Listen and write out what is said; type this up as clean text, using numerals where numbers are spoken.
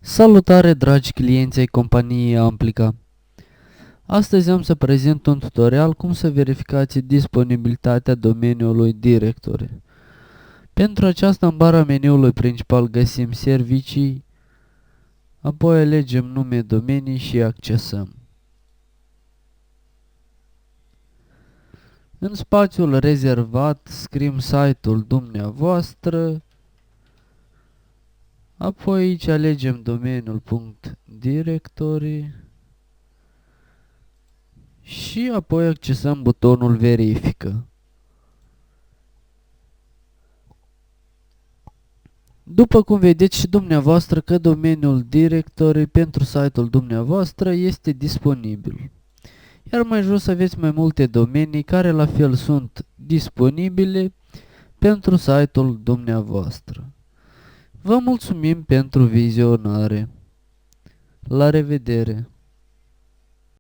Salutare, dragi clienți ai companiei Amplica! Astăzi am să prezint un tutorial cum să verificați disponibilitatea domeniului Directory. Pentru aceasta, în bara meniului principal găsim Servicii, apoi alegem nume domenii și accesăm. În spațiul rezervat scriem site-ul dumneavoastră, apoi aici alegem domeniul .directory și apoi accesăm butonul Verifică. După cum vedeți și dumneavoastră că domeniul Directory pentru site-ul dumneavoastră este disponibil. Iar mai jos aveți mai multe domenii care la fel sunt disponibile pentru site-ul dumneavoastră. Vă mulțumim pentru vizionare. La revedere!